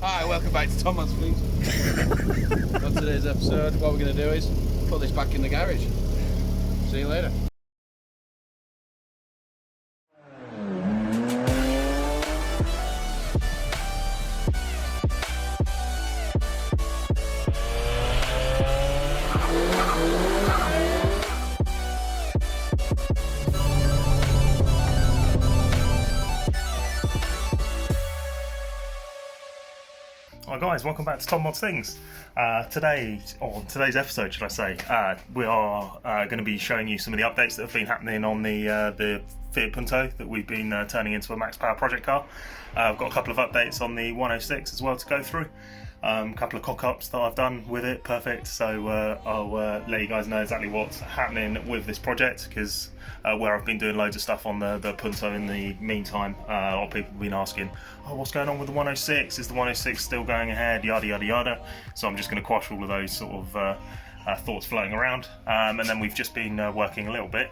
Hi, welcome back to Tom Man's Fleet. On today's episode, what we're going to do is put this back in the garage. See you later. Hi guys, welcome back to Tom Mods Things. Today's episode, should I say, we are going to be showing you some of the updates that have been happening on the Fiat Punto that we've been turning into a max power project car. I've got a couple of updates on the 106 as well to go through. A couple of cock-ups that I've done with it, perfect. So I'll let you guys know exactly what's happening with this project, because where I've been doing loads of stuff on the Punto in the meantime, a lot of people have been asking, oh, what's going on with the 106? Is the 106 still going ahead? Yada yada yada. So I'm just going to quash all of those sort of thoughts floating around. And then we've just been working a little bit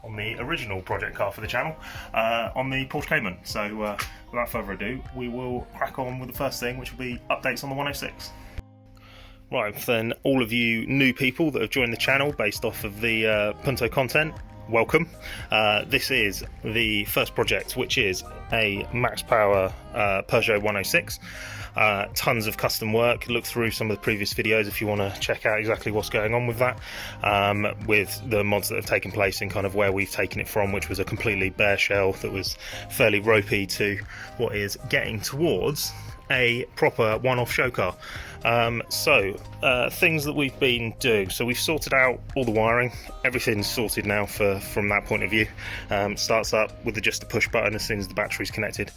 on the original project car for the channel, on the Porsche Cayman. So without further ado, we will crack on with the first thing, which will be updates on the 106. Right, then all of you new people that have joined the channel based off of the Punto content, welcome. This is the first project, which is a max power Peugeot 106. Tons of custom work. Look through some of the previous videos if you want to check out exactly what's going on with that, with the mods that have taken place and kind of where we've taken it from, which was a completely bare shell that was fairly ropey, to what is getting towards a proper one-off show car. Things that we've been doing. So we've sorted out all the wiring. Everything's sorted now from that point of view. Starts up with just a push button as soon as the battery's connected.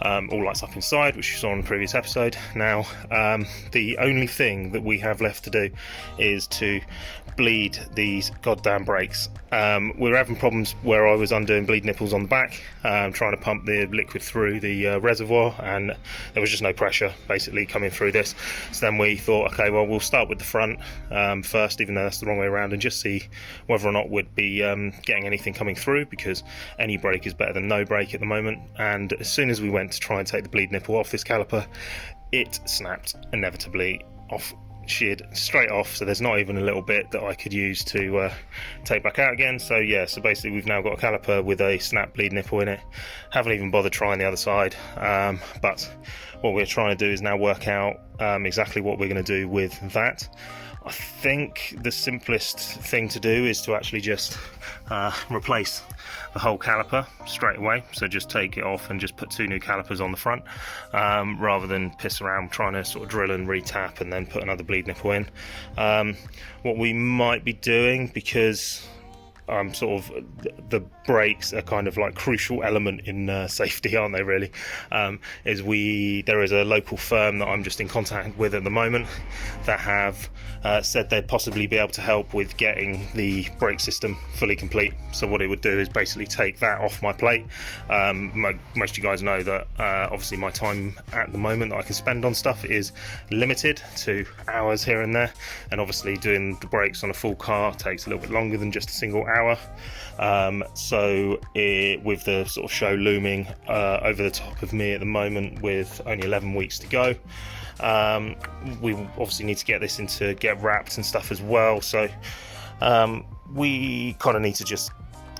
All lights up inside, which you saw in the previous episode. Now, the only thing that we have left to do is to bleed these goddamn brakes. We were having problems where I was undoing bleed nipples on the back, trying to pump the liquid through the reservoir, and there was just no pressure basically coming through this. So then we thought, okay, well, we'll start with the front first, even though that's the wrong way around, and just see whether or not we'd be getting anything coming through, because any brake is better than no brake at the moment. And as soon as we went to try and take the bleed nipple off this caliper, it snapped inevitably off, sheared straight off, so there's not even a little bit that I could use to take back out again. So yeah, so basically we've now got a caliper with a snap bleed nipple in it. Haven't even bothered trying the other side, but what we're trying to do is now work out exactly what we're going to do with that. I think the simplest thing to do is to actually just replace the whole caliper straight away. So just take it off and just put two new calipers on the front, rather than piss around trying to sort of drill and re-tap and then put another bleed nipple in. What we might be doing, because sort of the brakes are kind of like crucial element in safety, aren't they really, there is a local firm that I'm just in contact with at the moment that have said they'd possibly be able to help with getting the brake system fully complete. So what it would do is basically take that off my plate. Most of you guys know that obviously my time at the moment that I can spend on stuff is limited to hours here and there, and obviously doing the brakes on a full car takes a little bit longer than just a single hour. With the sort of show looming over the top of me at the moment, with only 11 weeks to go, we obviously need to get this get wrapped and stuff as well. So we kind of need to just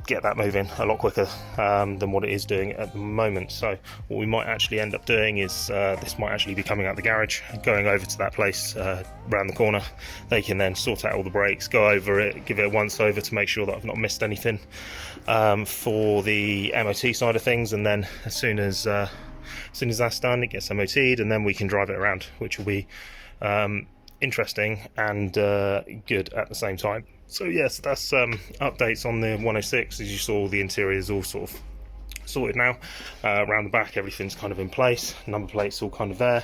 get that moving a lot quicker than what it is doing at the moment. So what we might actually end up doing is this might actually be coming out the garage, going over to that place around the corner. They can then sort out all the brakes, go over it, give it a once over to make sure that I've not missed anything for the MOT side of things, and then as soon as that's done, it gets MOT'd, and then we can drive it around, which will be interesting and good at the same time. So yes, that's updates on the 106. As you saw, the interior is all sort of sorted now. Around the back, everything's kind of in place. Number plate's all kind of there.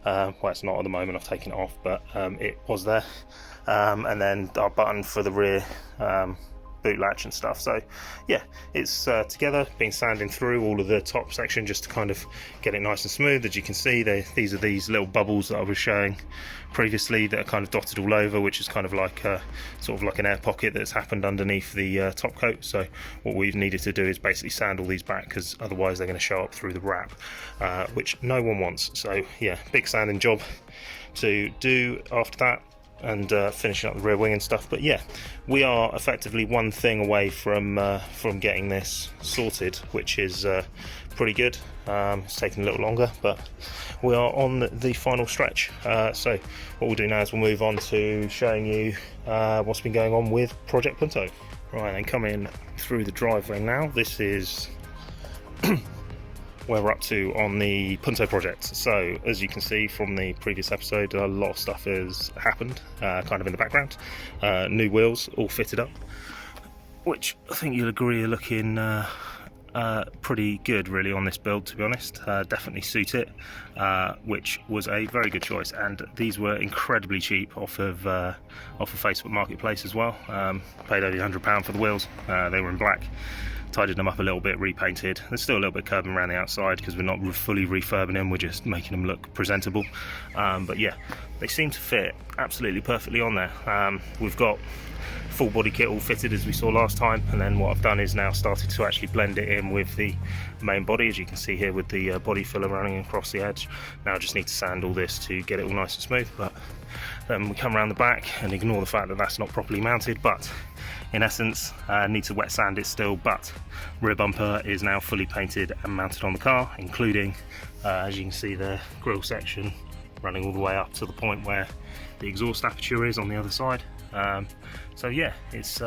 Well, it's not at the moment, I've taken it off, but it was there. And then our button for the rear boot latch and stuff. So yeah, it's together, been sanding through all of the top section just to kind of get it nice and smooth. As you can see, these are these little bubbles that I was showing previously that are kind of dotted all over, which is kind of like sort of like an air pocket that's happened underneath the top coat. So what we've needed to do is basically sand all these back, because otherwise they're going to show up through the wrap, which no one wants. So yeah, big sanding job to do after that, and finishing up the rear wing and stuff. But yeah, we are effectively one thing away from getting this sorted, which is pretty good. It's taking a little longer, but we are on the final stretch. So what we'll do now is we'll move on to showing you what's been going on with Project Punto. Right, and coming through the driveway now, this is where we're up to on the Punto project. So as you can see from the previous episode, a lot of stuff has happened kind of in the background. New wheels all fitted up, which I think you'll agree are looking pretty good really on this build, to be honest. Definitely suit it, which was a very good choice, and these were incredibly cheap off of Facebook Marketplace as well. Paid over £100 for the wheels. They were in black. Tidied them up a little bit, repainted. There's still a little bit of curbing around the outside because we're not fully refurbing them, we're just making them look presentable. But yeah, they seem to fit absolutely perfectly on there. We've got full body kit all fitted as we saw last time, and then what I've done is now started to actually blend it in with the main body, as you can see here with the body filler running across the edge. Now I just need to sand all this to get it all nice and smooth, but then we come around the back and ignore the fact that that's not properly mounted. But in essence, need to wet sand it still, but rear bumper is now fully painted and mounted on the car, including as you can see the grille section running all the way up to the point where the exhaust aperture is on the other side. So yeah, it's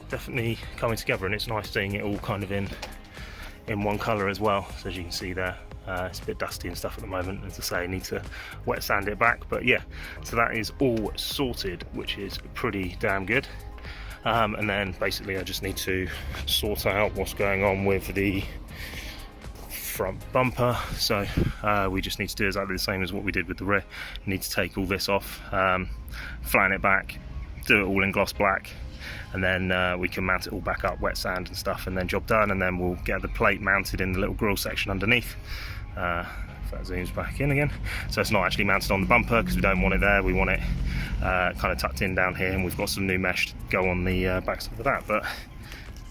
definitely coming together, and it's nice seeing it all kind of in one colour as well. So as you can see there, it's a bit dusty and stuff at the moment, as I say, I need to wet sand it back. But yeah, so that is all sorted, which is pretty damn good. And then basically I just need to sort out what's going on with the front bumper. So we just need to do exactly the same as what we did with the rear. Need to take all this off, flatten it back, do it all in gloss black, and then we can mount it all back up, wet sand and stuff, and then job done. And then we'll get the plate mounted in the little grille section underneath. If that zooms back in again. So it's not actually mounted on the bumper because we don't want it there, we want it kind of tucked in down here, and we've got some new mesh to go on the backside of that. But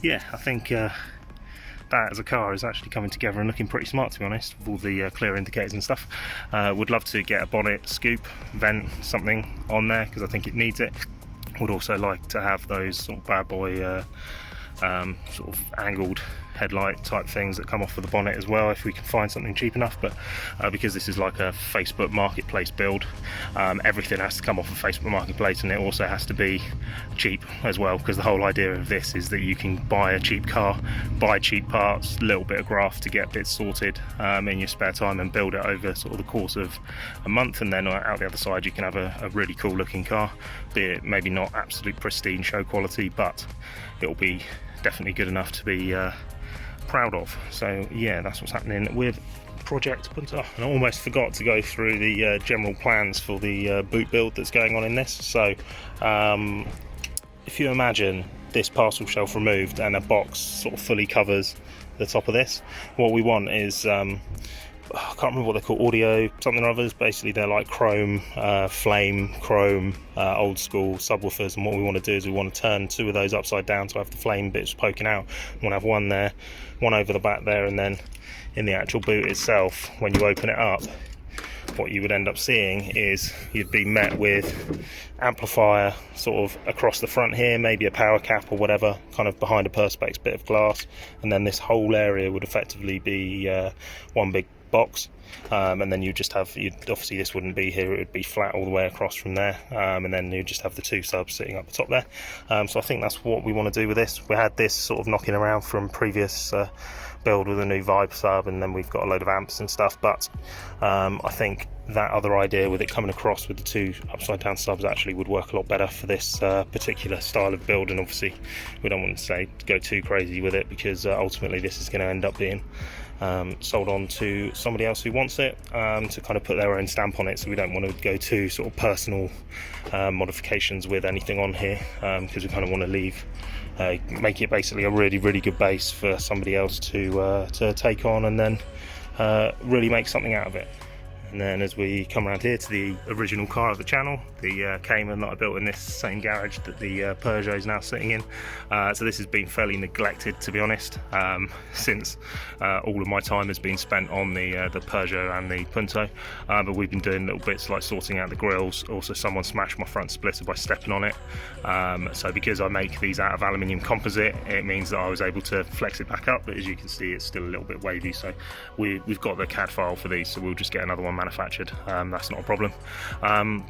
yeah, I think that as a car is actually coming together and looking pretty smart, to be honest, with all the clear indicators and stuff. Would love to get a bonnet scoop, vent, something on there because I think it needs it. Would also like to have those sort of bad boy sort of angled headlight type things that come off of the bonnet as well, if we can find something cheap enough. But because this is like a Facebook Marketplace build, everything has to come off of Facebook Marketplace, and it also has to be cheap as well, because the whole idea of this is that you can buy a cheap car, buy cheap parts, a little bit of graft to get bits sorted in your spare time, and build it over sort of the course of a month, and then out the other side you can have a really cool looking car, be it maybe not absolute pristine show quality, but it'll be definitely good enough to be proud of. So yeah, that's what's happening with Project Punto. And I almost forgot to go through the general plans for the boot build that's going on in this. So if you imagine this parcel shelf removed and a box sort of fully covers the top of this, what we want is I can't remember what they're called, audio something or others. Basically they're like chrome, flame chrome, old school subwoofers, and what we want to do is we want to turn two of those upside down to have the flame bits poking out. We want to have one there, one over the back there, and then in the actual boot itself, when you open it up, what you would end up seeing is you'd be met with amplifier sort of across the front here, maybe a power cap or whatever, kind of behind a perspex bit of glass, and then this whole area would effectively be one big box, and then you just have, obviously this wouldn't be here, it would be flat all the way across from there, and then you just have the two subs sitting up the top there. So I think that's what we want to do with this. We had this sort of knocking around from previous build with a new Vibe sub, and then we've got a load of amps and stuff, but I think that other idea with it coming across with the two upside down subs actually would work a lot better for this particular style of build. And obviously we don't want to go too crazy with it, because ultimately this is going to end up being sold on to somebody else who wants it, to kind of put their own stamp on it. So we don't want to go too sort of personal modifications with anything on here, because we kind of want to leave make it basically a really, really good base for somebody else to take on, and then really make something out of it. And then as we come around here to the original car of the channel, the Cayman that I built in this same garage that the Peugeot is now sitting in. So this has been fairly neglected, to be honest, since all of my time has been spent on the Peugeot and the Punto. But we've been doing little bits like sorting out the grills. Also, someone smashed my front splitter by stepping on it. So because I make these out of aluminium composite, it means that I was able to flex it back up. But as you can see, it's still a little bit wavy. So we've got the CAD file for these, so we'll just get another one manufactured. That's not a problem.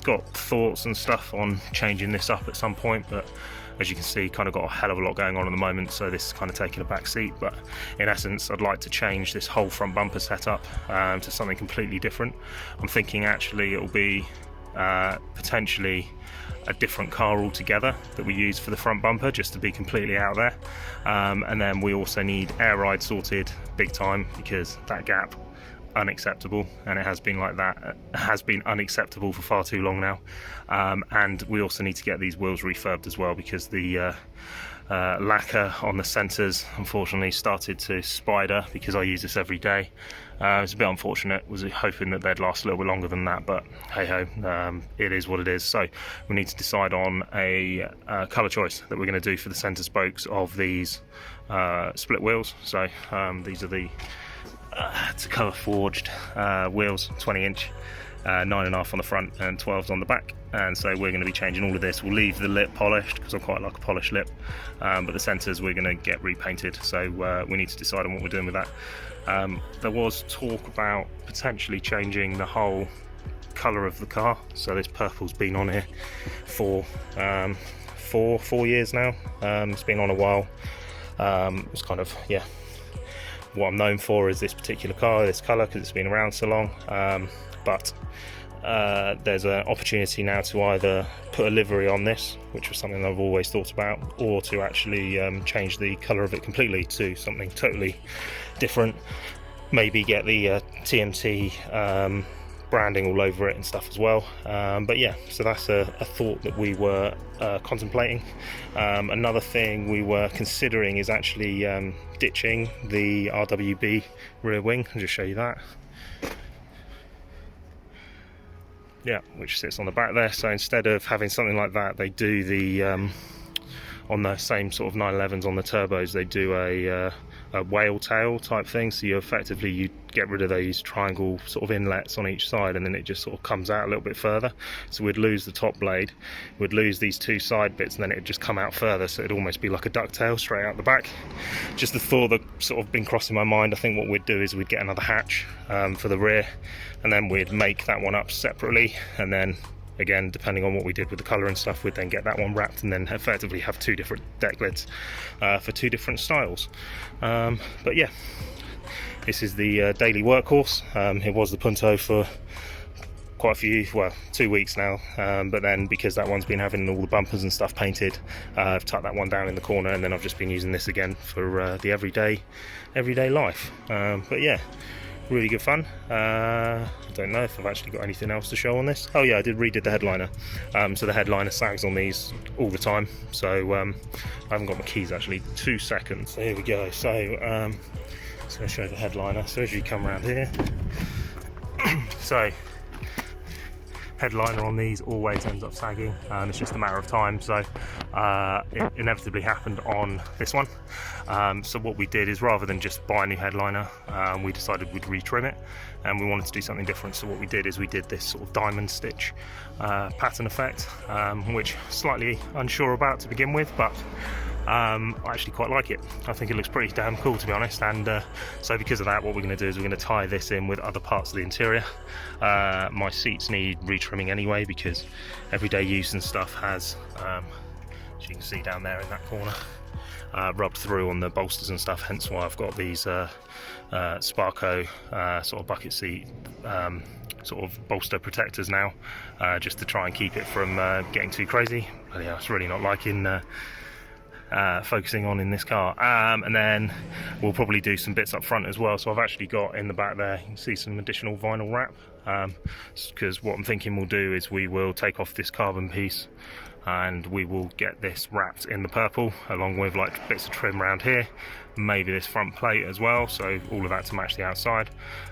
Got thoughts and stuff on changing this up at some point, but as you can see, kind of got a hell of a lot going on at the moment, so this is kind of taking a back seat. But in essence, I'd like to change this whole front bumper setup to something completely different. I'm thinking actually it'll be potentially a different car altogether that we use for the front bumper, just to be completely out there. And then we also need air ride sorted big time, because that gap, unacceptable, and it has been like that, has been unacceptable for far too long now. And we also need to get these wheels refurbed as well, because the lacquer on the centres unfortunately started to spider, because I use this every day. It's a bit unfortunate. Was hoping that they'd last a little bit longer than that, but hey ho, it is what it is. So we need to decide on a colour choice that we're going to do for the centre spokes of these split wheels. So these are the Tacoma forged wheels, 20-inch, 9.5 on the front and 12s on the back. And so we're going to be changing all of this. We'll leave the lip polished, because I quite like a polished lip, but the centres we're going to get repainted. So we need to decide on what we're doing with that. There was talk about potentially changing the whole colour of the car. So this purple's been on here for 4 years now. It's been on a while. It's kind of, yeah, what I'm known for is this particular car, this colour, because it's been around so long. But there's an opportunity now to either put a livery on this, which was something I've always thought about, or to actually change the colour of it completely to something totally different. Maybe get the TMT branding all over it and stuff as well. But yeah, so that's a thought that we were contemplating. Another thing we were considering is actually ditching the RWB rear wing. I'll just show you that. Yeah, which sits on the back there. So instead of having something like that, they do the on the same sort of 911s on the turbos, they do a whale tail type thing. So you get rid of those triangle sort of inlets on each side, and then it just sort of comes out a little bit further. So we'd lose the top blade, we'd lose these two side bits, and then it'd just come out further, so it'd almost be like a ducktail straight out the back. Just the thought that sort of been crossing my mind. I think what we'd do is we'd get another hatch for the rear, and then we'd make that one up separately, and then again, depending on what we did with the colour and stuff, we'd then get that one wrapped, and then effectively have two different deck lids for two different styles. But yeah, this is the daily workhorse. It was the Punto for quite a few, well, 2 weeks now, but then because that one's been having all the bumpers and stuff painted, I've tucked that one down in the corner, and then I've just been using this again for the everyday life. But yeah, really good fun. I don't know if I've actually got anything else to show on this. Oh yeah, I did redid the headliner. So the headliner sags on these all the time, so I haven't got my keys actually. 2 seconds. Here we go. So just going to show the headliner. So as you come around here, so headliner on these always ends up sagging. It's just a matter of time, so it inevitably happened on this one. So what we did is, rather than just buy a new headliner, we decided we'd retrim it, and we wanted to do something different. So what we did is we did this sort of diamond stitch pattern effect, which slightly unsure about to begin with, but I actually quite like it. I think it looks pretty damn cool, to be honest. And so because of that, what we're going to do is we're going to tie this in with other parts of the interior. My seats need retrimming anyway, because everyday use and stuff has, as you can see down there in that corner, rubbed through on the bolsters and stuff, hence why I've got these Sparco sort of bucket seat sort of bolster protectors now, just to try and keep it from getting too crazy. But yeah, it's really not liking focusing on in this car. And then we'll probably do some bits up front as well. So I've actually got in the back there, you can see some additional vinyl wrap, because what I'm thinking we'll do is we will take off this carbon piece and we will get this wrapped in the purple along with like bits of trim around here, maybe this front plate as well, so all of that to match the outside.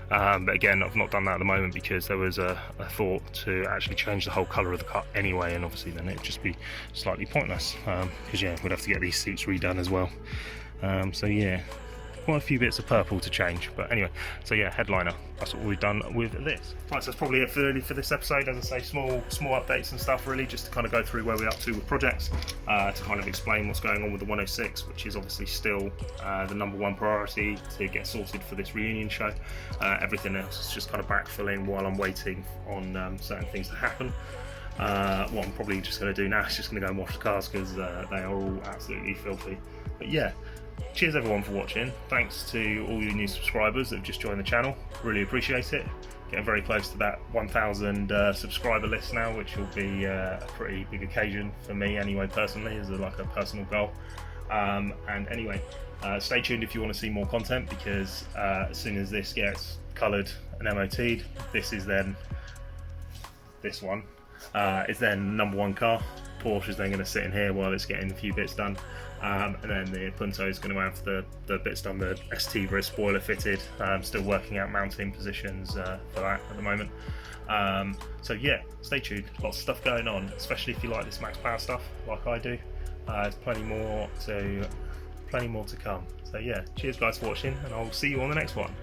But again, I've not done that at the moment because there was a thought to actually change the whole colour of the car anyway, and obviously then it'd just be slightly pointless, because yeah, we'd have to get these seats redone as well. So yeah, quite a few bits of purple to change, but anyway, so yeah, headliner, that's what we've done with this. Right, so that's probably it for this episode. As I say, small updates and stuff really, just to kind of go through where we're up to with projects, to kind of explain what's going on with the 106, which is obviously still the #1 priority to get sorted for this reunion show. Everything else is just kind of backfilling while I'm waiting on certain things to happen. What I'm probably just going to do now is just going to go and wash the cars, because they are all absolutely filthy. But yeah, cheers everyone for watching. Thanks to all you new subscribers that have just joined the channel, really appreciate it. Getting very close to that 1,000 subscriber list now, which will be a pretty big occasion for me anyway, personally, as like a personal goal. And anyway, stay tuned if you want to see more content, because as soon as this gets coloured and MOT'd, this is then this one is then #1 car. Porsche is then going to sit in here while it's getting a few bits done, and then the Punto is going to have the bits done, the ST rear spoiler fitted. Still working out mounting positions for that at the moment. So yeah, stay tuned, lots of stuff going on, especially if you like this max power stuff like I do. There's plenty more to come. So yeah, cheers guys for watching, and I'll see you on the next one.